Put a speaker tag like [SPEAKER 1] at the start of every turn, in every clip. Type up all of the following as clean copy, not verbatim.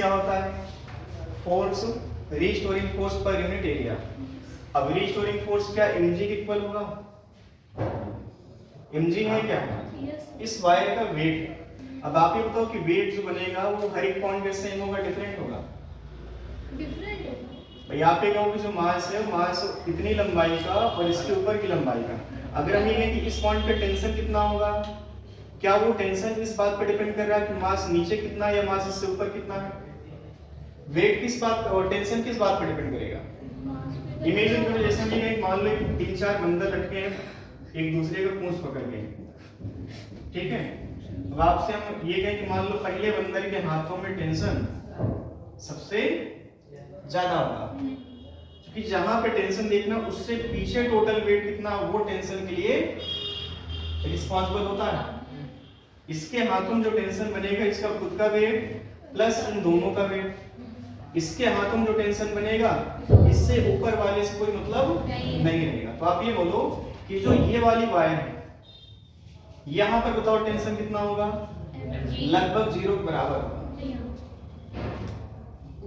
[SPEAKER 1] क्या होता है? Force, restoring force per unit area. अब रीस्टोरिंग फोर्स क्या mg के इक्वल होगा? mg है क्या? इस वायर का वेट। अब आप ये बताओ कि वेट जो बनेगा वो हर एक पॉइंट पे सेम होगा, डिफरेंट होगा?
[SPEAKER 2] डिफरेंट होगा
[SPEAKER 1] भाई आप ये कहोगे जो मास है वो मास इतनी लंबाई का और इसके ऊपर की लंबाई का। अगर हम ये कहें कि इस पॉइंट पे टेंशन कितना होगा, क्या वो टेंशन इस बात पर डिपेंड कर रहा है कि मास नीचे कितना है या मास इससे ऊपर कितना है? वेट किस बात और टेंशन किस बात पर डिपेंड करेगा? इमेजिन करो जैसे हम ये कहें, मान लो 3-4 बंदर लटके हैं एक दूसरे का पूंछ पकड़ के, ठीक है? अब आपसे हम ये कहें कि मान लो पहले बंदर के हाथों में टेंशन सबसे ज्यादा होगा, क्योंकि जहां पे टेंशन देखना उससे पीछे टोटल वेट कितना वो टेंशन के लिए रिस्पॉन्सिबल होता है। इसके हाथों में जो टेंशन बनेगा इसका खुद का वेट प्लस इन दोनों का वेट। इसके हाथों में जो टेंशन बनेगा इससे ऊपर वाले से कोई मतलब नहीं रहेगा। तो आप ये बोलो कि जो ये वाली वायर है यहाँ पर बताओ टेंशन कितना होगा? लगभग 0 के बराबर होगा।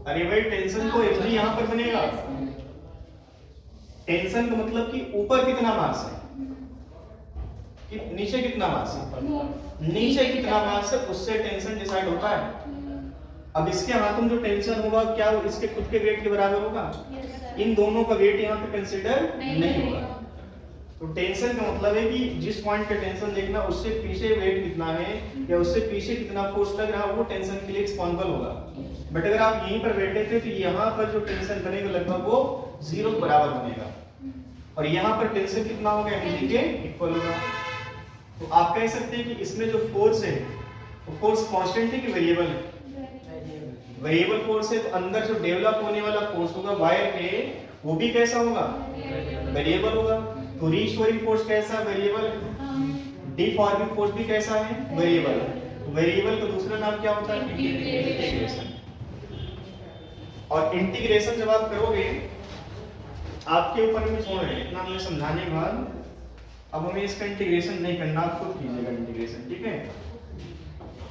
[SPEAKER 1] अरे भाई टेंशन तो mg यहाँ पर बनेगा। टेंशन का मतलब कि ऊपर कितना मास है कि नीचे कितना मास है? नीचे कितना मास है उससे टेंशन डिसाइड होता है। अब इसके हाथों में जो टेंशन होगा क्या वो इसके खुद के वेट के बराबर होगा? इन दोनों का वेट यहाँ पे कंसीडर नहीं होगा। तो टेंशन का मतलब है कि जिस पॉइंट पे टेंशन देखना उससे पीछे वेट कितना है या उससे पीछे कितना फोर्स लग रहा है वो टेंशन के लिए रिस्पॉन्सिबल होगा। बट अगर आप यहीं पर बैठे थे तो यहाँ पर जो टेंशन बनेगा लगभग वो 0 के बराबर बनेगा और यहाँ पर टेंशन कितना होगा? mg के इक्वल होगा। तो आप कह सकते हैं कि इसमें जो फोर्स है वो फोर्स कांस्टेंट है कि वेरिएबल है? वेरिएबल फोर्स है। तो अंदर जो डेवलप होने वाला फोर्स होगा वायर पे वो भी कैसा होगा? वेरिएबल होगा। तो रीस्टोरिंग फोर्स कैसा? वेरिएबल है। डिफॉर्मिंग फोर्स भी कैसा है? वेरिएबल है। तो वेरिएबल का दूसरा नाम क्या होता है? इंटीग्रेशन। और इंटीग्रेशन जब आप करोगे आपके ऊपर में छोड़ रहे हैं, इतना हमने समझाने के बाद अब हमें इसका इंटीग्रेशन नहीं करना, आप खुद कीजिएगा इंटीग्रेशन, ठीक है?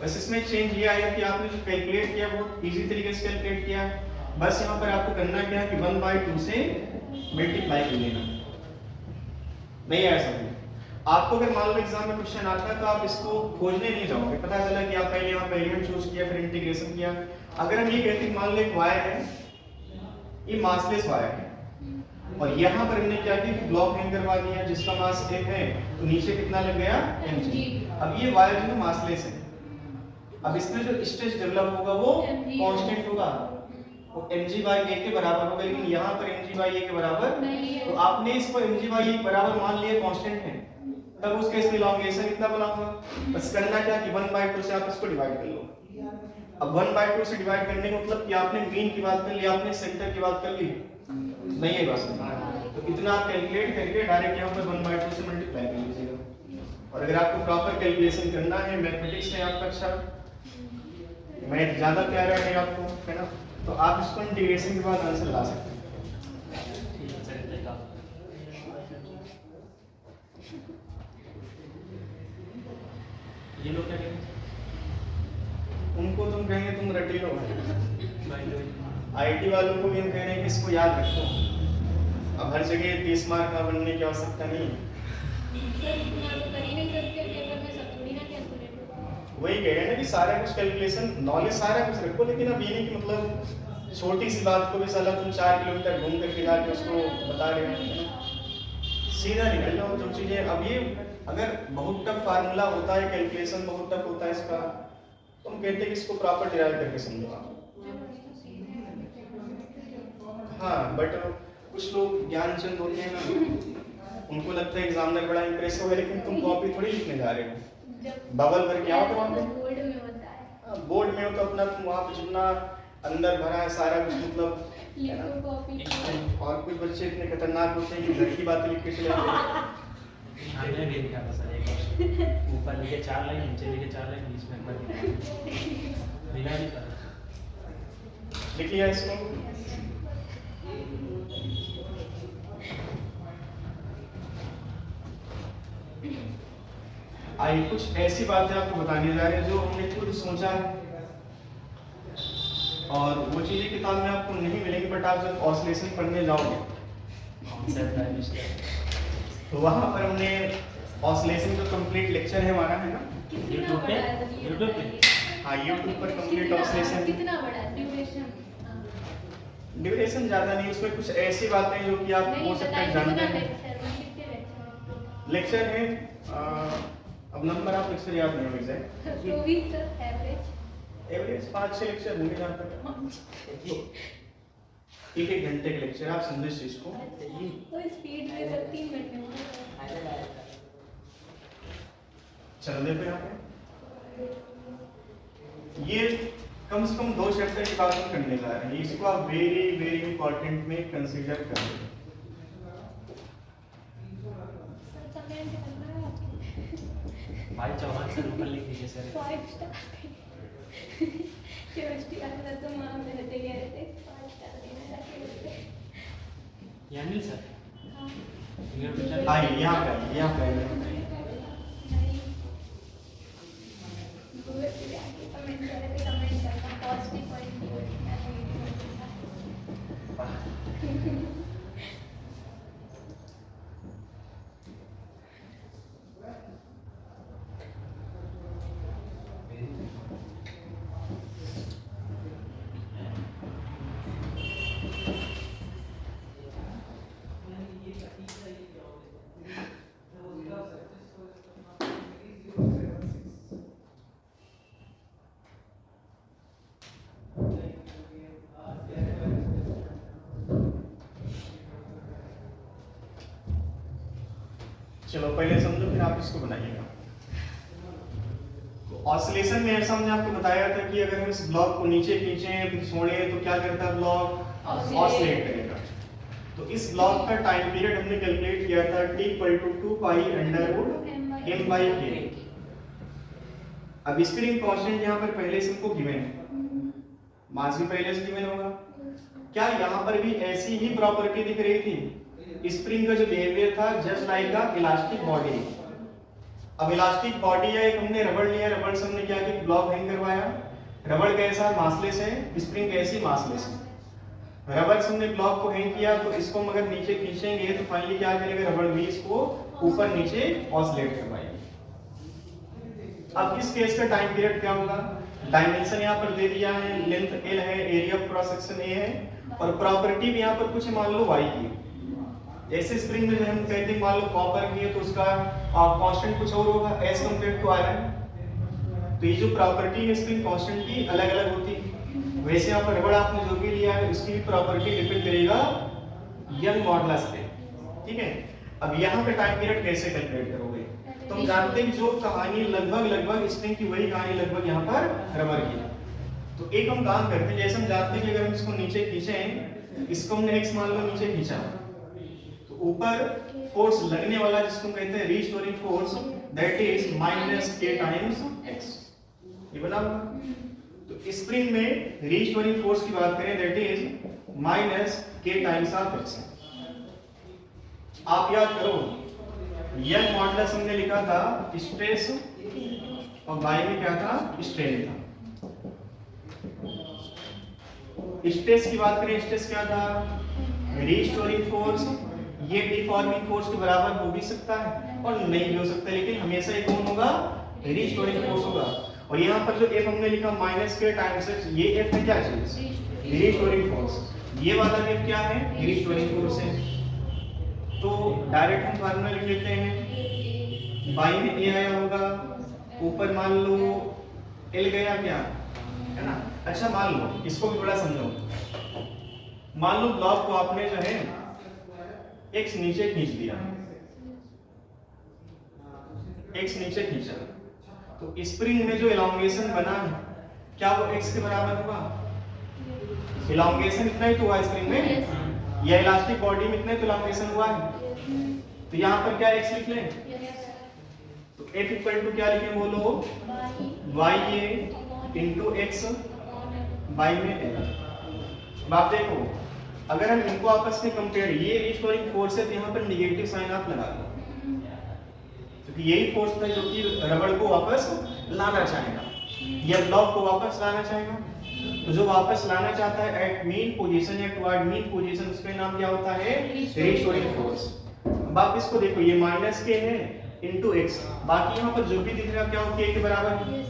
[SPEAKER 1] बस इसमें चेंज ये आएगा कि आपने जो कैलकुलेट किया बहुत इजी तरीके से कैलकुलेट किया है। बस यहाँ पर आपको करना क्या है कि 1/2 से मल्टीप्लाई कर लेना। नहीं आया समझ? आपको अगर मान लो एग्जाम में क्वेश्चन आता है तो आप इसको खोजने नहीं जाओगे, पता चला कि आप पहले यहाँ पे एलिमेंट चूज किया फिर इंटीग्रेशन किया। अगर हम ये कहते हैं मान लो एक वायर है, ये मासलेस वायर है और यहाँ पर हमने क्या किया, ब्लॉक हैंग करवा दिया जिसका मास 1 है तो नीचे कितना लग गया? mg। अब ये वायर जो है मासलेस है, अब इसमें जो स्ट्रेस डेवलप होगा वो कांस्टेंट होगा, वो mg/a के बराबर होगा, लेकिन यहाँ पर mg/a के बराबर तो आपने इसको mg/a बराबर मान लिया कांस्टेंट है, तब उस केस में इलॉन्गेशन कितना बनाऊंगा? बस करना क्या कि 1/2 से आप इसको डिवाइड कर लो। अब 1/2 से डिवाइड करने का मतलब कि आपने मीन की बात कर ली, आपने सेंटर की बात कर ली, नहीं है बस। तो इतना आप कैलकुलेट करके डायरेक्ट यहाँ पर 1/2 से मल्टीप्लाई कर लीजिएगा। और अगर आपको प्रॉपर कैलकुलेशन करना है, मैथमेटिक्स है आपका अच्छा, मैथ ज्यादा प्यारा है आपको, है ना, तो आप इसको इंटीग्रेशन के बाद आंसर ला सकते हैं।
[SPEAKER 3] ये लोग क्या करेंगे?
[SPEAKER 1] उनको तुम कहेंगे तुम रटी लो, आईटी वालों को भी हम कह रहे हैं कि इसको याद रखो। अब हर जगह 30 मार्क का बनने की आवश्यकता नहीं है। वही कह रहे हैं ना कि सारा कुछ कैलकुलेशन नॉलेज सारा कुछ रखो, लेकिन अब ये नहीं कि मतलब छोटी सी बात को भी साला तुम 4 किलोमीटर घूम करके जाके उसको बता रहे हो, सीधा निकल जाओ जो चीजें। अब ये अगर बहुत टफ फार्मूला होता है, कैलकुलेशन बहुत टफ होता है इसका, तो हम कहते हैं कि इसको प्रॉपर डिराइव करके समझो आप। हाँ, बट कुछ लोग ज्ञानचंद होते हैं ना, उनको लगता है एग्जामिनर बड़ा इंप्रेस हो गया, लेकिन तुम कॉपी थोड़ी लिखने जा रहे हो, बबल भर के आओ वहाँ पे। बोर्ड में हो तो अपना तुम वहाँ पे जितना अंदर भरा है सारा कुछ मतलब, और कुछ बच्चे इतने खतरनाक होते हैं कि घर की बातें लिख के चले जाते हैं।
[SPEAKER 3] हमने भी लिखा था सर एक बार, ऊपर लिखे 4 लाइन, नीचे लिखे 4 लाइन, बीच में बिना लिखा
[SPEAKER 1] लिख लिया इसको। आइए कुछ ऐसी बातें आपको बताने जा रहे हैं जो हमने खुद सोचा है। और वो चीज़ें किताब में आपको नहीं मिलेंगी, बट आप जब ऑसिलेशन पढ़ने जाओगे
[SPEAKER 3] कॉन्सेप्ट है मिस्टर।
[SPEAKER 1] तो वहाँ पर हमने ऑसिलेशन जो कंप्लीट लेक्चर है हमारा, है ना,
[SPEAKER 2] कितना
[SPEAKER 3] YouTube पे?
[SPEAKER 2] बड़ा है तो ये
[SPEAKER 3] YouTube पे?
[SPEAKER 2] बताइए।
[SPEAKER 1] हाँ यूट्यूब पर कंप्लीट
[SPEAKER 2] कितना
[SPEAKER 1] ऑसिलेशन।
[SPEAKER 2] कितना बड़ा है ड्यूरेशन?
[SPEAKER 1] ड्यूरेशन ज़्यादा नहीं, उसमें कुछ ऐसी बातें जो कि आप
[SPEAKER 2] नहीं
[SPEAKER 1] हो सकता है
[SPEAKER 2] बताइए
[SPEAKER 1] जानते
[SPEAKER 2] कितना
[SPEAKER 1] हैं।
[SPEAKER 2] लेक्चर में कितने लेक्चर?
[SPEAKER 1] लेक्चर है अब नंबर आप लेक्चर याद नहीं होंगे एग्जैक्ट,
[SPEAKER 2] तो भी सर एवरेज
[SPEAKER 1] एवरेज 5-6 लेक्चर होंगे जहाँ तक। एक एक घंटे के लेक्चर, आप समझे इस चीज़ को।
[SPEAKER 2] तो स्पीड में सर 3 मिनट में होगा।
[SPEAKER 1] चल दे पे यहाँ पे ये कम से कम 2 चैप्टर की बात हम करने जा रहे हैं, इसको आप वेरी वेरी इंपॉर्टेंट में कंसीडर करें।
[SPEAKER 2] सर कमेंट करना है आपको।
[SPEAKER 3] भाई चौहान सर ऊपर लिख दीजिए सर।
[SPEAKER 2] 5 स्टार केमिस्ट्री आता तो मां मेरे ते गए थे 5 स्टार देना था केमिस्ट्री।
[SPEAKER 3] यानी सर
[SPEAKER 2] हाँ
[SPEAKER 3] यूट्यूब चैनल
[SPEAKER 1] आइए यहाँ पे आइए, यहाँ पे आइए।
[SPEAKER 2] नहीं गूगल पे जाके कमेंट करे थे, कमेंट करना पॉजिटिव पॉइंट
[SPEAKER 1] चलो पहले समझो फिर आप इसको बनाइएगा। तो ऑसिलेशन में ऐसा हमने आपको बताया था कि अगर हम इस ब्लॉक को नीचे खींचें फिर छोड़ें तो क्या करता है ब्लॉक, ऑसिलेट करेगा। तो इस ब्लॉक का टाइम पीरियड हमने कैलकुलेट किया था t equal to 2 pi under root m by k। अब स्प्रिंग कांस्टेंट यहाँ पर पहले से हमको गिवन है, मास भी पहले से गिवन होगा। क्या यहाँ पर भी ऐसी ही प्रॉपर्टी दिख रही थी? स्प्रिंग का जो बिहेवियर था जस्ट लाइक अ इलास्टिक बॉडी। अब इलास्टिक बॉडी है, एक हमने रबड़ लिया, रबड़ से हमने क्या किया, ब्लॉक हैंग करवाया। रबड़ कैसा मासलेस है, स्प्रिंग कैसी मासलेस है। रबड़ से हमने ब्लॉक को हैंग किया तो इसको हम अगर नीचे खींचेंगे तो फाइनली क्या करेगा, रबड़ भी इसको ऊपर नीचे ऑसिलेट करवाएगी। अब इस केस का टाइम पीरियड क्या होगा, डायमेंशन यहाँ पर दे दिया है, लेंथ L है, area of cross section A है और प्रॉपर्टी भी यहाँ पर कुछ मान लो Y की। जैसे स्प्रिंग में जो हम कहते हैं मान लो कॉपर की है तो उसका कांस्टेंट कुछ और होगा एज कंपेयर टू आयरन। तो ये जो प्रॉपर्टी है स्प्रिंग कांस्टेंट की अलग अलग होती है। वैसे यहाँ पर रबड़ आपने जो भी लिया है उसकी भी प्रॉपर्टी डिपेंड करेगा यंग मॉडुलस पे, ठीक है। अब यहाँ पे टाइम पीरियड कैसे कैलकुलेट करोगे, तो हम जानते हैं कि जो कहानी लगभग स्प्रिंग की वही कहानी लगभग यहाँ पर रबर की। तो एक हम काम करते हैं, जैसे हम जानते हैं कि अगर हम इसको नीचे खींचें, इसको हमने x मान लो नीचे खींचा तो ऊपर फोर्स लगने वाला जिसको कहते हैं restoring force, that is -k times x। ये बना हुआ। तो स्प्रिंग में रीस्टोरिंग फोर्स की बात करें that is -k times of x। आप याद करो यंग मॉडुलस हमने लिखा था स्ट्रेस और y में क्या था, स्ट्रेन था। स्ट्रेस की बात करें, स्ट्रेस क्या था, रीस्टोरिंग फोर्स। ये डिफॉर्मिंग फोर्स के बराबर हो भी सकता है और नहीं भी हो सकता, लेकिन हमेशा ये कौन होगा, रीस्टोरिंग फोर्स होगा। और यहाँ पर जो F हमने लिखा -k टाइम्स x, ये F है क्या चीज, रीस्टोरिंग फोर्स। ये वाला F क्या है, रीस्टोरिंग फोर्स है। तो डायरेक्ट हम फार्मूला लिख लेते हैं, y में a आया होगा, ऊपर मान लो l गया क्या, है ना। अच्छा मान लो इसको भी थोड़ा समझो, मान लो ब्लॉक को आपने जो है x नीचे खींच दिया, x नीचे खींचा तो स्प्रिंग में जो एलोंगेशन बना है क्या वो x के बराबर होगा, एलोंगेशन इतना ही तो हुआ स्प्रिंग में, या इलास्टिक बॉडी में इतना ही तो एलोंगेशन हुआ है। तो यहाँ पर क्या x लिख लें, तो F इक्वल टू क्या लिखें बोलो, y इंटू x y में l। अब आप देखो अगर हम इनको आपस में कंपेयर, ये रीस्टोरिंग फोर्स है तो यहाँ पर नेगेटिव साइन आप लगा दो, क्योंकि यही फोर्स था जो कि रबड़ को वापस लाना चाहेगा या ब्लॉक को वापस लाना चाहेगा। तो जो वापस लाना चाहता है एट मीन पोजीशन या टुवर्ड मीन पोजीशन, उसका नाम क्या होता है? Restoring force. अब आप इसको देखो, ये माइनस के है इनटू x, बाकी यहाँ पर जो भी दिख रहा है क्या हो, k के बराबर है।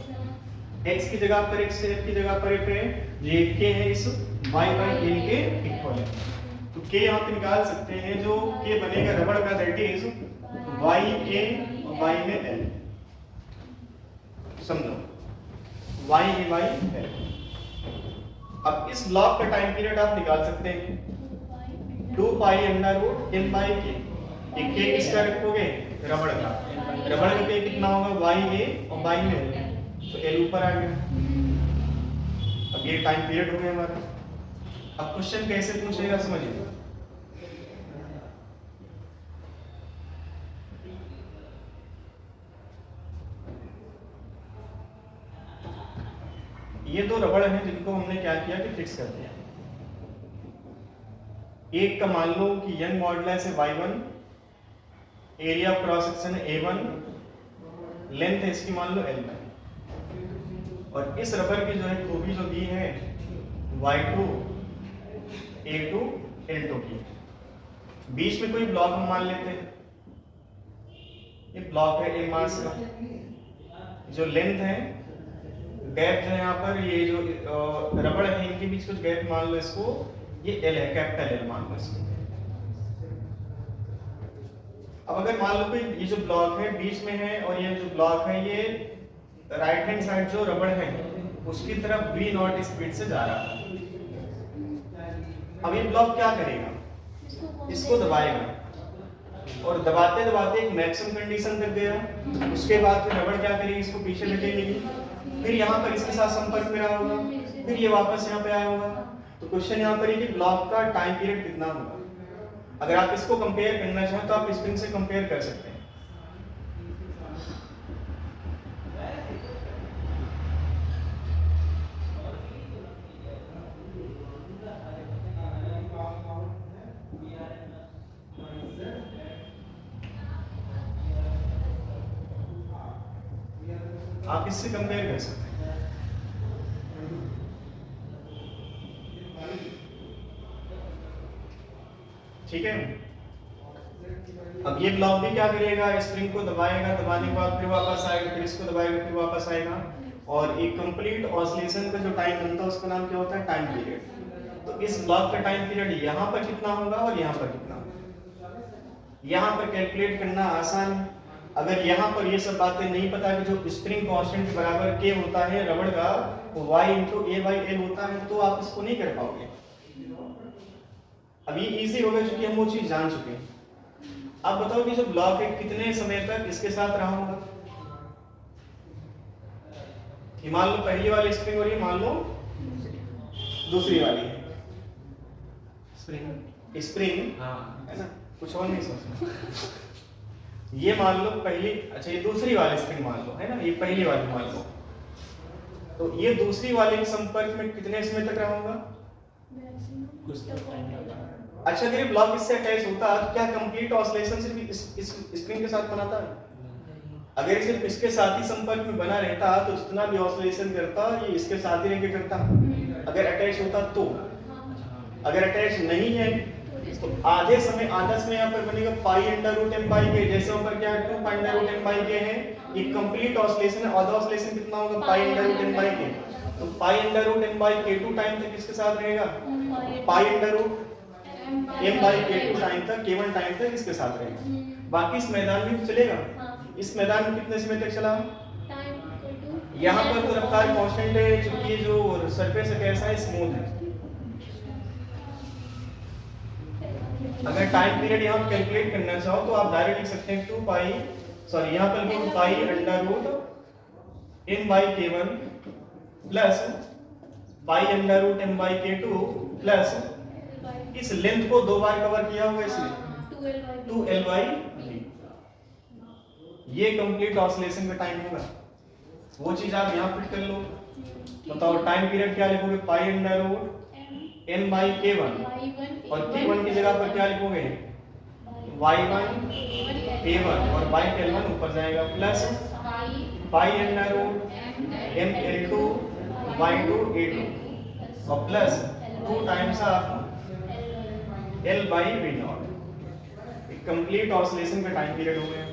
[SPEAKER 1] x की जगह पर x, f की जगह पर f है, ये k है इस y बाई l के इक्वल है। तो k यहाँ पे निकाल सकते हैं, जो k बनेगा रबड़ का, दैट इज y a और y में l। समझो y a y l। अब इस ब्लॉक का टाइम पीरियड आप निकाल सकते हैं 2 pi under root n by k। एक k किसका रखोगे? रबड़ का। रबड़ का k कितना होगा? y a और y में l, तो l ऊपर आ गया। अब ये टाइम पीरियड हो गया हमारा। अब क्वेश्चन कैसे पूछेगा समझिए। ये दो रबड़ हैं जिनको हमने क्या किया कि फिक्स कर दिया। एक का मान लो कि यंग मॉडुलस है y1, area of cross section है a1, लेंथ है इसकी मान लो l1, और इस रबर की जो है खूबी जो दी है y2 a2 l2 की। बीच में कोई ब्लॉक हम मान लेते हैं, ये ब्लॉक है a मास का, जो लेंथ है, गैप जो है यहाँ पर, ये जो रबड़ है इनके बीच कुछ गैप मान लो इसको, ये L है, कैपिटल L मान लो इसको। अब अगर मान लो कि ये जो ब्लॉक है बीच में है और ये जो ब्लॉक है ये राइट हैंड साइड जो रबड़ है उसकी तरफ v नॉट स्पीड से जा रहा है। अब ये ब्लॉक क्या करेगा? इसको दबाएगा और दबाते दबाते एक मैक्सिमम कंडीशन तक गया, उसके बाद फिर रबड़ क्या करेगी? इसको पीछे धकेलेगी, फिर यहाँ पर इसके साथ संपर्क में रहा होगा, फिर ये वापस यहाँ पे आया होगा। तो क्वेश्चन यहाँ पर है कि ब्लॉक का टाइम पीरियड कितना होगा। अगर आप इसको कंपेयर करना चाहें तो आप स्प्रिंग से कंपेयर कर सकते हैं। आप इससे कंपेयर कर सकते हैं। ठीक है। अब ये ब्लॉक भी क्या करेगा? स्प्रिंग को दबाएगा, दबाने के बाद फिर वापस आएगा, फिर इसको दबाएगा, फिर वापस आएगा, और एक कंप्लीट ऑसिलेशन का जो टाइम बनता है उसका नाम क्या होता है? Time period. तो इस ब्लॉक का टाइम पीरियड यहाँ पर कितना होगा और यहाँ पर कितना होगा, यहाँ पर कैलकुलेट करना आसान है। अगर यहाँ पर ये सब बातें नहीं पता कि जो स्प्रिंग कांस्टेंट बराबर k होता है रबड़ का, y into a by l होता है, तो आप इसको नहीं कर पाओगे। अब ये इजी होगा क्योंकि हम वो चीज जान चुके हैं। आप बताओ कि जो ब्लॉक है कितने समय तक इसके साथ रहा होगा? ये मान लो पहली वाली स्प्रिंग और ये मान लो दूसरी वाली स्प्रिंग
[SPEAKER 3] हाँ
[SPEAKER 1] है ना, कुछ और नहीं सोचना। ये मान लो पहली, अच्छा ये दूसरी वाली स्प्रिंग मान लो, है ना, ये पहली वाली मान लो, तो ये दूसरी वाले के संपर्क में कितने समय तक रहा होगा?
[SPEAKER 3] कुछ तो टाइम लगा।
[SPEAKER 1] अच्छा अगर ये ब्लॉक इससे अटैच होता तो क्या कंप्लीट ऑसिलेशन सिर्फ इस स्प्रिंग के साथ बनाता है? अगर सिर्फ इसके साथ ही संपर्क में बना रहता तो जितना भी ऑसिलेशन करता ये इसके साथ ही रहकर करता। अगर अटैच होता तो, अगर अटैच नहीं है तो आधे समय यहाँ पर बनेगा pi under root m by k, जैसे ऊपर क्या है 2 pi under root m by k है, ये कंप्लीट ऑसिलेशन है। आधा ऑसिलेशन कितना होगा? Pi under root m by k, तो pi under root m by k2 time तक किसके साथ रहेगा? Pi under root m by k2 time तक, k1 टाइम तक इसके साथ रहेगा। बाकी इस मैदान में चलेगा। इस मैदान में कितने समय तक चला? यहाँ पर तो रफ्तार कांस्टेंट है क्योंकि ये जो सरफेस है कैसा है? स्मूथ है। अगर टाइम पीरियड यहाँ पर कैलकुलेट करना चाहो तो आप डायरेक्ट लिख सकते हैं 2 पाई, सॉरी यहाँ पर लिखो pi under root m by k1 plus pi under root m by k2 plus इस लेंथ को 2 बार कवर किया हुआ इसलिए 2l बाई v। ये कंप्लीट ऑसिलेशन का टाइम होगा। वो चीज आप यहाँ फिट कर लो। बताओ टाइम पीरियड क्या लिखोगे? Pi under root m by k1 और k1 की जगह पर क्या लिखोगे? y1 a1 और y l1 ऊपर जाएगा plus pi under root m l2 y2 a2 और plus 2 times of l by v naught. एक कंप्लीट ऑसिलेशन का टाइम पीरियड हो गया।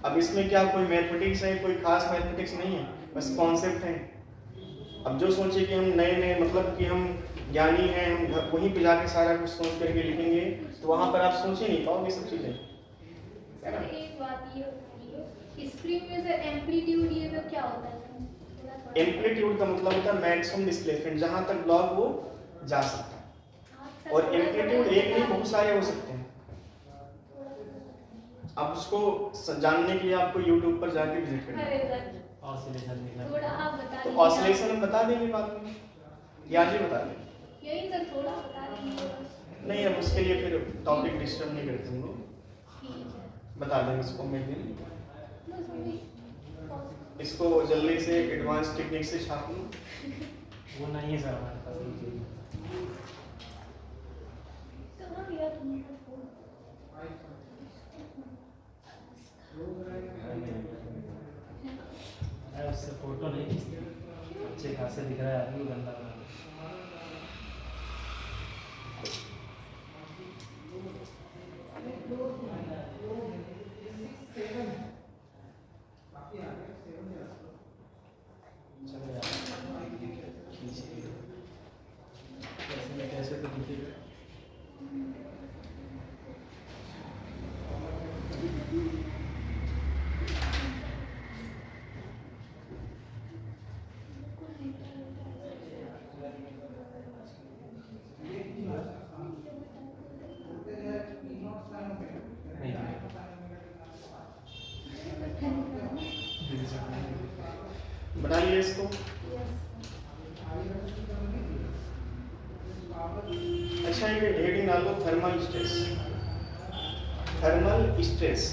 [SPEAKER 1] अब इसमें क्या कोई मैथमेटिक्स है, कोई खास मैथमेटिक्स नहीं है, बस कॉन्सेप्ट है। अब जो सोचे कि हम नए नए मतलब कि हम ज्ञानी हैं, हम वहीं पे जाके सारा कुछ सोच करके लिखेंगे, तो वहाँ पर आप सोच ही नहीं पाओगे सब चीज़ें।
[SPEAKER 2] सर एक बात ये बताइए, स्प्रिंग में सर एम्पलीट्यूड ये सब क्या होता है?
[SPEAKER 1] एम्पलीट्यूड का मतलब होता है मैक्सिमम डिस्प्लेसमेंट, जहाँ तक ब्लॉक वो जा सकता है। और एम्पलीट्यूड एक नहीं, बहुत सारे हो सकते हैं। अब उसको जानने के लिए आपको YouTube पर जाके विजिट करना
[SPEAKER 2] अरे
[SPEAKER 1] है।
[SPEAKER 2] सर
[SPEAKER 3] ऑसिलेशन
[SPEAKER 2] थोड़ा आप बता
[SPEAKER 1] तो
[SPEAKER 2] दीजिए।
[SPEAKER 1] ऑसिलेशन हम बता देंगे बाद में, या जी बता दें?
[SPEAKER 2] यही सर थोड़ा बता दीजिए बस।
[SPEAKER 1] नहीं, हम उसके लिए फिर टॉपिक डिस्टर्ब नहीं करते हम लोग,
[SPEAKER 2] ठीक है।
[SPEAKER 1] बता देंगे इसको मैं दिन।
[SPEAKER 2] बस अभी
[SPEAKER 1] इसको जल्दी से एडवांस टेक्निक से छाप लूँ।
[SPEAKER 3] वो नहीं है सर हमारे पास ये चीज़।
[SPEAKER 2] कहाँ गया तुम्हारा फोन?
[SPEAKER 3] अरे उससे फोटो नहीं खींचते, अच्छे खासे दिख रहा है आदमी गंदा बना। चलो यार, खींचिए। कैसे न कैसे तो दिखेगा।
[SPEAKER 1] बना लिए इसको। अच्छा, ये हेडिंग डाल दो thermal stress. Thermal stress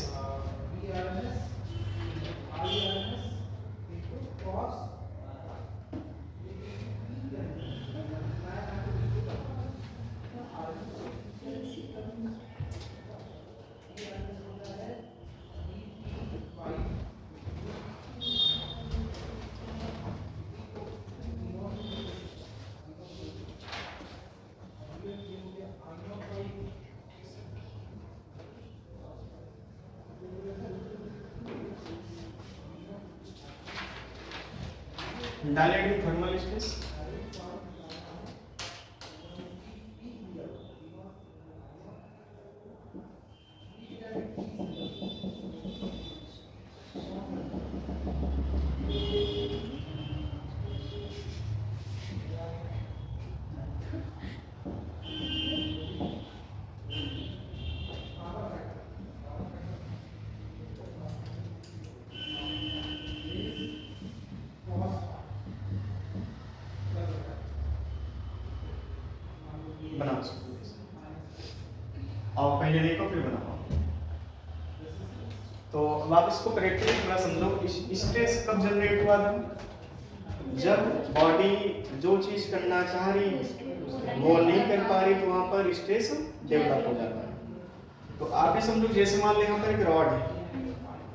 [SPEAKER 1] dialectic thermal stress. बनाओ इसको। और पहले देखो फिर बनाओ। तो अब आप इसको करेक्टली थोड़ा समझो। स्ट्रेस कब जनरेट हुआ था? जब बॉडी जो चीज करना चाह रही है वो नहीं कर पा रही, तो वहां पर स्ट्रेस डेवलप हो जाता है। तो आप ये समझो, जैसे मान लो यहाँ पर एक रॉड है,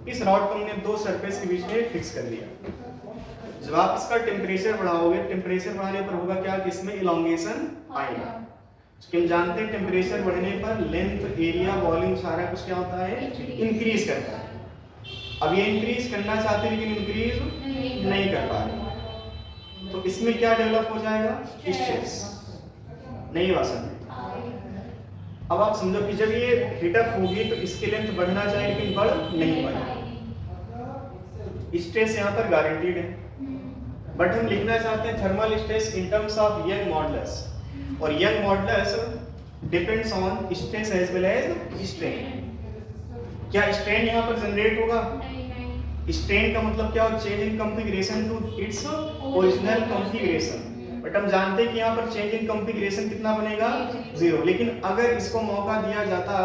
[SPEAKER 1] इस रॉड को हमने दो सरफेस के बीच में फिक्स कर दिया। जब आप इसका टेम्परेचर बढ़ाओगे, टेम्परेचर बढ़ाने पर होगा क्या कि इसमें इलोंगेशन आएगा। क्योंकि हम जानते हैं टेम्परेचर बढ़ने पर लेंथ, एरिया, वॉल्यूम सारा कुछ क्या होता है, इंक्रीज करता है। अब ये इंक्रीज करना चाहते हैं लेकिन इंक्रीज नहीं कर पा रहे, तो इसमें क्या डेवलप हो जाएगा? स्ट्रेस। नहीं हुआ समझ? अब आप समझो कि जब ये हीटअप होगी तो इसकी लेंथ बढ़ना चाहिए लेकिन बढ़ नहीं पाएगी। स्ट्रेस यहाँ पर गारंटीड है, बट हम लिखना चाहते हैं thermal stress in terms of Young modulus, और Young modulus depends on stress as well as strain. क्या स्ट्रेन यहाँ पर जनरेट होगा? स्ट्रेन का मतलब क्या हो? Change in configuration to its original configuration. But हम जानते हैं कि यहाँ पर चेंज इन कॉन्फ़िगरेशन कितना बनेगा? 0। लेकिन अगर इसको मौका दिया जाता,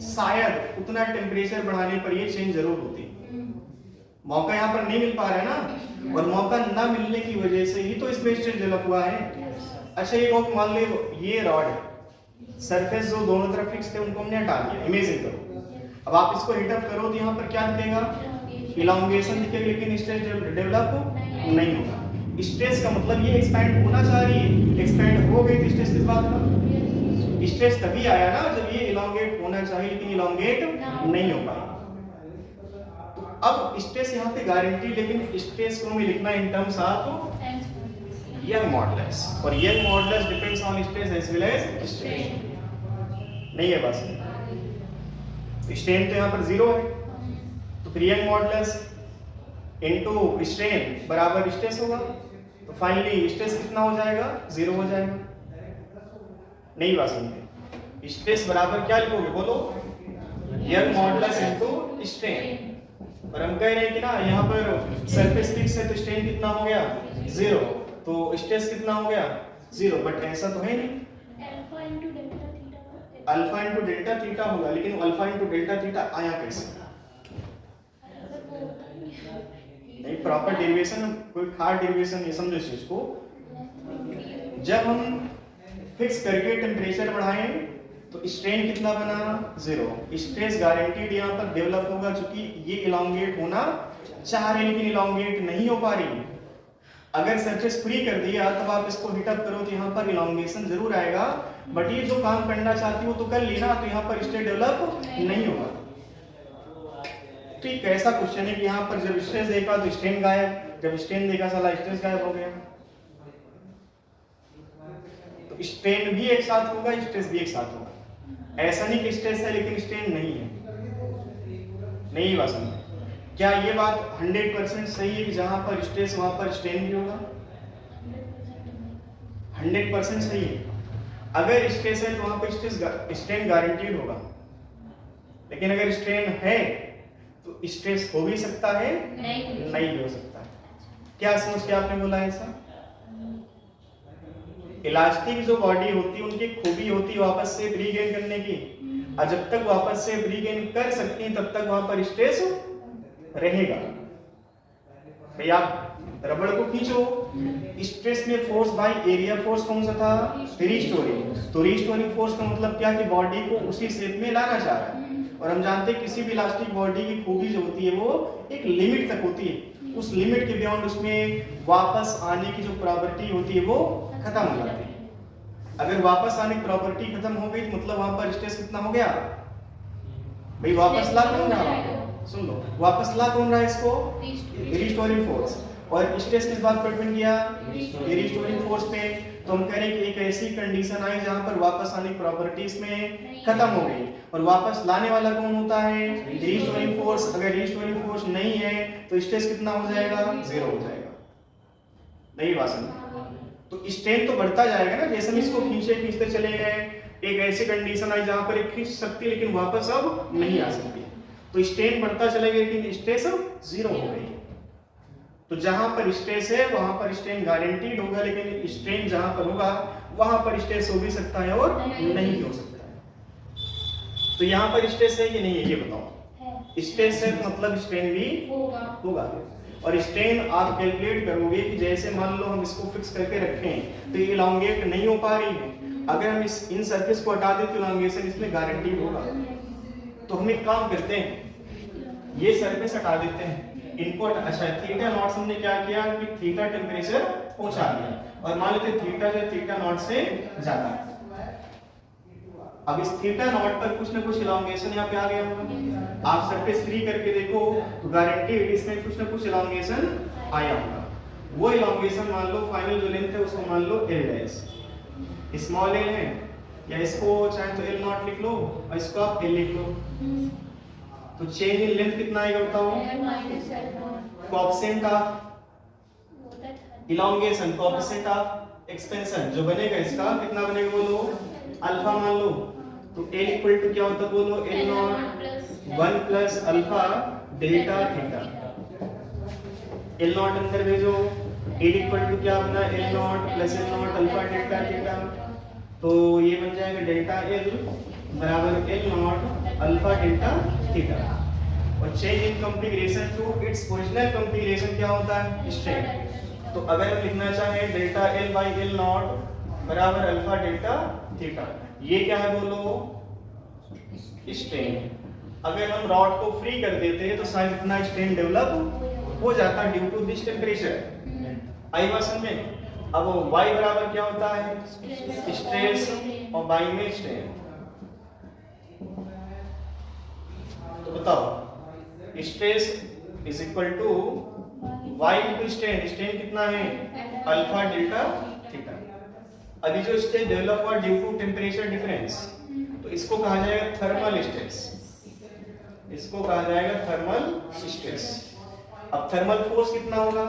[SPEAKER 1] शायद उतना टेम्परेचर बढ़ाने पर ये चेंज जरूर होती। मौका यहाँ पर नहीं मिल पा रहा है ना, और मौका ना मिलने की वजह से ही तो इसमें स्ट्रेस डेवलप हुआ है। अच्छा, ये लोग मान लो ये रॉड है, सरफेस जो दोनों तरफ फिक्स थे उनको हमने हटा दिया। इमेजिन करो, अब आप इसको हीटअप करो तो यहाँ पर क्या दिखेगा? इलोंगेशन दिखेगा, लेकिन स्ट्रेस डेवलप नहीं होगा। स्ट्रेस का मतलब ये एक्सपैंड होना चाह रही है, एक्सपैंड हो गई तो स्ट्रेस किस बात का? स्ट्रेस तभी आया ना जब ये इलोंगेट होना चाहिए लेकिन इलोंगेट नहीं हो पाया। तो अब स्ट्रेस यहाँ पे गारंटी, लेकिन स्ट्रेस को हमें लिखना in terms of Young modulus, और Young modulus depends on stress as well as strain. नहीं है बस, स्ट्रेन तो यहाँ पर 0 है, तो फिर यंग मॉडुलस इनटू स्ट्रेन बराबर स्ट्रेस होगा, तो फाइनली स्ट्रेस कितना हो जाएगा? 0 हो जाएगा। नहीं बात सुनते, स्ट्रेस बराबर क्या लिखोगे बोलो? Young modulus into strain. और हम कह रहे हैं कि ना यहाँ पर सरफेस फिक्स है तो स्ट्रेन कितना हो गया? 0, तो स्ट्रेस कितना हो गया? 0, बट ऐसा तो है नहीं, अल्फा इंटू डेल्टा थीटा होगा, लेकिन अल्फा इंटू डेल्टा थीटा आया कैसे? नहीं, प्रॉपर डेरिवेशन, कोई खास डेरिवेशन नहीं, समझो इस चीज को। जब हम फिक्स करके टेम्परेचर बढ़ाएं तो स्ट्रेन कितना बना? 0। स्ट्रेस गारंटीड यहाँ पर डेवलप होगा, क्योंकि ये इलोंगेट होना चाह रही लेकिन इलोंगेट नहीं हो पा रही। अगर सरफेस फ्री कर दिया तब आप इसको हीट अप करो तो यहाँ पर इलोंगेशन जरूर आएगा, बट ये जो काम करना चाहती हो तो कर लेना, तो यहाँ पर स्ट्रेस डेवलप नहीं होगा। ठीक, ऐसा क्वेश्चन है कि यहाँ पर जब स्ट्रेस देखा तो स्ट्रेन गायब, जब स्ट्रेन देखा साला स्ट्रेस गायब हो गया। तो स्ट्रेन भी एक साथ होगा, स्ट्रेस भी एक साथ होगा। ऐसा नहीं कि स्ट्रेस है लेकिन स्ट्रेन नहीं है। नहीं बात समझ, क्या ये बात 100% सही है कि जहां पर स्ट्रेस वहां पर स्ट्रेन भी होगा? 100% सही है। अगर स्ट्रेस है तो वहां पर स्ट्रेन गारंटीड होगा, लेकिन अगर स्ट्रेन है तो स्ट्रेस हो भी सकता है, नहीं भी हो सकता है। क्या समझ के आपने बोला ऐसा? इलास्टिक जो बॉडी होती है उनकी खूबी होती है वापस से रीगेन करने की, और जब तक वापस से रीगेन कर सकती हैं तब तक वहां पर स्ट्रेस रहेगा। भाई आप रबड़ को खींचो, स्ट्रेस में फोर्स बाय एरिया फोर्स कौन सा था? रीस्टोरिंग। तो रीस्टोरिंग फोर्स का मतलब क्या कि बॉडी को उसी शेप में लाना चाह रहा है। और हम जानते हैं किसी भी इलास्टिक बॉडी की खूबी जो होती है वो एक लिमिट तक होती है, उस लिमिट के बियॉन्ड उसमें वापस आने की जो प्रॉपर्टी होती है वो खत्म हो जाती है। अगर वापस आने की प्रॉपर्टी खत्म हो गई तो मतलब वहां पर स्ट्रेस कितना हो गया? भाई वापस ला कौन रहा है? सुन लो, वापस ला कौन रहा है इसको? Restoring force. और स्ट्रेस किस बात पर डिपेंड किया? रीस्टोरिंग फोर्स पे। तो हम कह रहे हैं कि एक ऐसी कंडीशन आई जहां पर वापस आने की प्रॉपर्टीज में खत्म हो गई, और वापस लाने वाला कौन होता है? Restoring force. अगर रीस्टोरिंग फोर्स नहीं है तो स्ट्रेस कितना हो जाएगा? 0 हो जाएगा। नहीं बात समझ, तो स्ट्रेन तो बढ़ता जाएगा ना, जैसे हम इसको खींचते चले गए, एक ऐसी कंडीशन आई जहां पर एक खींच सकती है लेकिन वापस अब नहीं आ सकती, तो स्ट्रेन बढ़ता चलेगा लेकिन स्ट्रेस अब 0 हो गई। तो जहां पर स्ट्रेस है वहां पर स्ट्रेन गारंटीड होगा, लेकिन स्ट्रेन जहां पर होगा वहां पर स्ट्रेस हो भी सकता है और नहीं भी हो सकता है। तो यहाँ पर स्ट्रेस है कि नहीं है ये बताओ? स्ट्रेस है तो मतलब स्ट्रेन भी होगा। और स्ट्रेन आप कैलकुलेट करोगे कि जैसे मान लो हम इसको फिक्स करके रखें तो ये इलोंगेट नहीं हो पा रही है, अगर हम इन सरफेस को हटा दें तो इलोंगेशन इसमें गारंटीड होगा। तो हम एक काम करते हैं, ये सरफेस हटा देते हैं, इनको अच्छा थीटा नॉट हमने क्या किया कि थीटा टेम्परेचर पहुंचा दिया, और मान लेते थीटा जो थीटा नॉट से ज्यादा है। अब इस थीटा नॉट पर कुछ ना कुछ इलोंगेशन यहाँ पे आ गया होगा। आप सरफेस फ्री करके देखो तो गारंटीड इसमें कुछ ना कुछ इलोंगेशन आया होगा। वो इलोंगेशन मान लो फाइनल जो लेंथ है उसको मान लो L डैश, स्मॉल l है, या इसको चाहे तो L नॉट लिख लो और इसको आप L लिख लो। तो चेंज इन लेंथ कितना आएगा बताओ? Coefficient of elongation, coefficient of expansion जो बनेगा इसका कितना बनेगा बोलो? अल्फा मान लो। तो L इक्वल टू क्या होता है बोलो? L not 1 plus alpha delta theta. L not अंदर भेजो, L इक्वल टू क्या बना? L not plus L not alpha delta theta. तो ये बन जाएगा डेल्टा L बराबर L not alpha delta theta. और change in configuration to its original configuration क्या होता है? स्ट्रेन। तो अगर हम लिखना चाहें delta L by L not बराबर अल्फा डेल्टा थीटा, ये क्या है बोलो? स्ट्रेन। अगर हम रॉड को फ्री कर देते हैं तो शायद इतना स्ट्रेन डेवलप हो जाता ड्यू टू दिस टेम्परेचर। आई बात समझ में? अब y बराबर क्या होता है? स्ट्रेस और y में स्ट्रेन। तो बताओ stress is equal to y into strain. Strain कितना है? Alpha delta theta. अभी जो स्ट्रेस डेवलप हुआ ड्यू टू टेम्परेचर डिफरेंस, तो इसको कहा जाएगा थर्मल स्ट्रेस। इसको कहा जाएगा थर्मल स्ट्रेस। अब थर्मल फोर्स कितना होगा?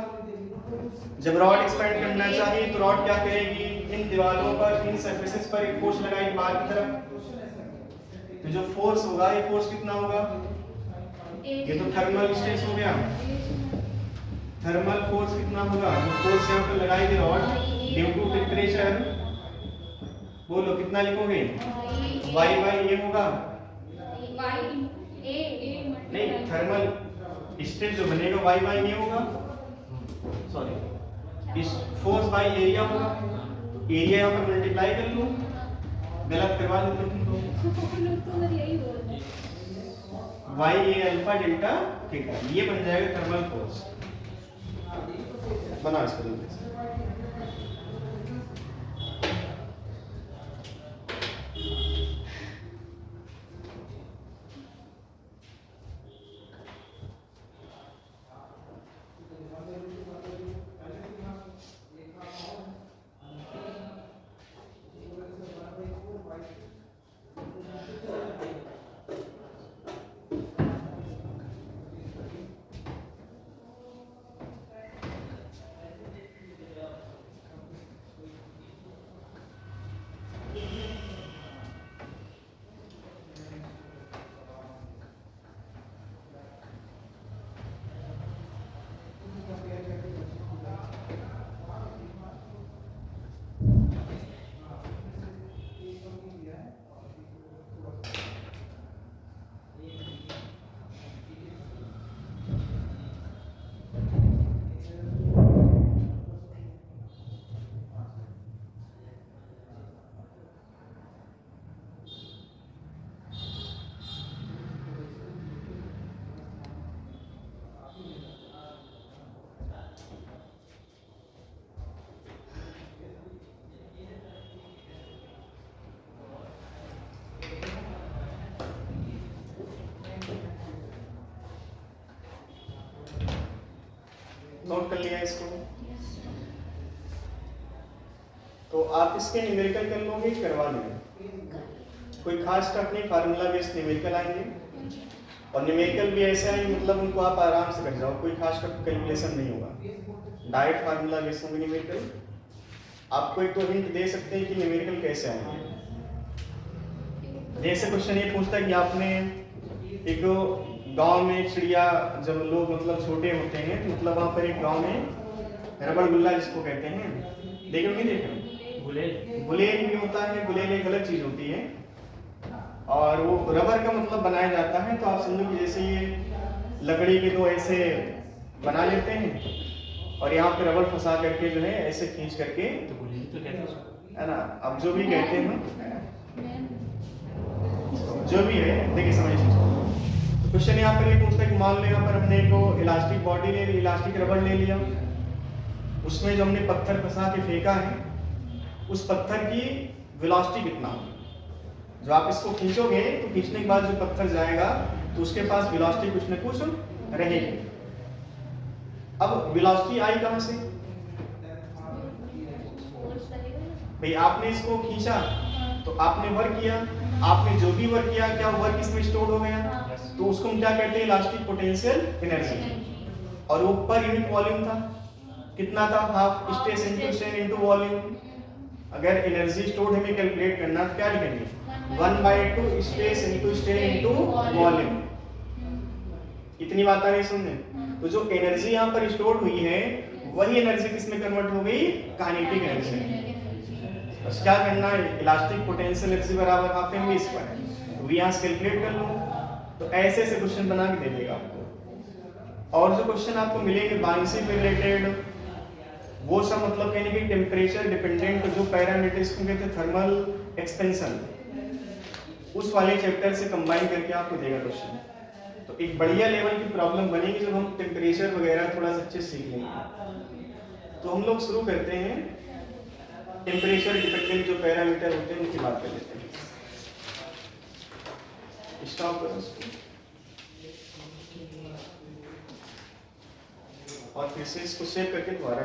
[SPEAKER 1] जब रॉड एक्सपेंड करना चाहिए तो रॉड क्या करेगी? इन दीवारों पर, इन सरफेसेस पर एक फोर्स लगाएगी बाहर की तरफ। तो जो फोर्स होगा, ये फोर्स कितना होगा? ये तो थर्मल स्ट्रेस हो गया। थर्मल फोर्स कितना होगा? जो फोर्स यहाँ पर लगाएगी रॉड ड्यू टू टेम्परेचर, बोलो कितना लिखोगे? y बाई ए होगा। नहीं, थर्मल स्ट्रेस जो बनेगा y बाई ए होगा। सॉरी, इस फोर्स बाई एरिया होगा। तो एरिया यहाँ पर मल्टीप्लाई कर लो। गलत करवा देते तुम तो। y ए अल्फा डेल्टा थीटा, ये बन जाएगा थर्मल फोर्स। बना इसको जल्दी से। नोट कर लिया इसको। तो आप इसके न्यूमेरिकल कर लोगे, करवा लोगे। कोई खास स्टेप नहीं, फार्मूला बेस्ड न्यूमेरिकल आएंगे और न्यूमेरिकल भी ऐसे आएंगे, मतलब उनको आप आराम से कर जाओ, कोई खास कैलकुलेशन नहीं होगा, डायरेक्ट फार्मूला बेस्ड होंगे न्यूमेरिकल। आपको एक तो हिंट दे सकते हैं कि न्यूमेरिकल कैसे आएंगे। जैसे क्वेश्चन ये पूछता है कि आपने एक गांव में चिड़िया, जब लोग मतलब छोटे होते हैं तो मतलब वहाँ पर एक गांव में रबड़ गुल्ला जिसको कहते हैं, देखे नहीं देखे? गुलेल भी होता है। गुलेल एक अलग चीज होती है और वो रबर का मतलब बनाया जाता है। तो आप समझो कि जैसे ये लकड़ी के दो ऐसे बना लेते हैं और यहाँ पे रबर फंसा करके जो है ऐसे खींच करके,
[SPEAKER 3] तो गुलेल तो कहते हैं
[SPEAKER 1] है ना। अब जो भी कहते हैं, जो भी है, देखिए समझिए। क्वेश्चन यहाँ पर ये पूछता है कि मान लो यहाँ पर हमने को इलास्टिक बॉडी ले ली, इलास्टिक रबड़ ले लिया, उसमें जो हमने पत्थर फंसा के फेंका है, उस पत्थर की वेलोसिटी कितना होगी। जो आप इसको खींचोगे तो खींचने के बाद जो पत्थर जाएगा तो उसके पास वेलोसिटी कुछ न कुछ रहेगी। अब वेलोसिटी आई कहाँ से? भाई आपने इसको खींचा तो आपने वर्क किया, आपने जो भी वर्क किया क्या वर्क इसमें स्टोर हो गया, तो उसको हम क्या कहते हैं? Elastic potential energy. और वो पर यूनिट वॉल्यूम था, कितना था? Half stress into strain into volume. अगर एनर्जी स्टोर्ड हमें कैलकुलेट करना तो क्या लिखेंगे? 1/2 stress into strain into volume. इतनी बात आ रही सुनने? तो जो एनर्जी यहाँ पर स्टोर हुई है वही एनर्जी किसमें कन्वर्ट हो गई? Kinetic energy. बस क्या करना है? इलास्टिक पोटेंशियल एनर्जी बराबर हाफ एम वी स्क्वायर। तो यहाँ से कैलकुलेट कर लो। तो ऐसे ऐसे क्वेश्चन बना के दे देगा आपको। और जो क्वेश्चन आपको मिलेंगे बायनेंसी से रिलेटेड, वो सब मतलब कहने की टेम्परेचर डिपेंडेंट जो पैरामीटर्स को कहते हैं थर्मल एक्सपेंशन, उस वाले चैप्टर से कंबाइन करके आपको देगा क्वेश्चन। तो एक बढ़िया लेवल की प्रॉब्लम बनेगी जब हम टेम्परेचर वगैरह थोड़ा सा अच्छे से सीख लेंगे। तो हम लोग शुरू करते हैं टेम्परेचर डिपेंडेंट जो पैरामीटर होते हैं उनकी बात कर लेते हैं। स्टॉप करो इसको और फिर से इसको सेव करके दोबारा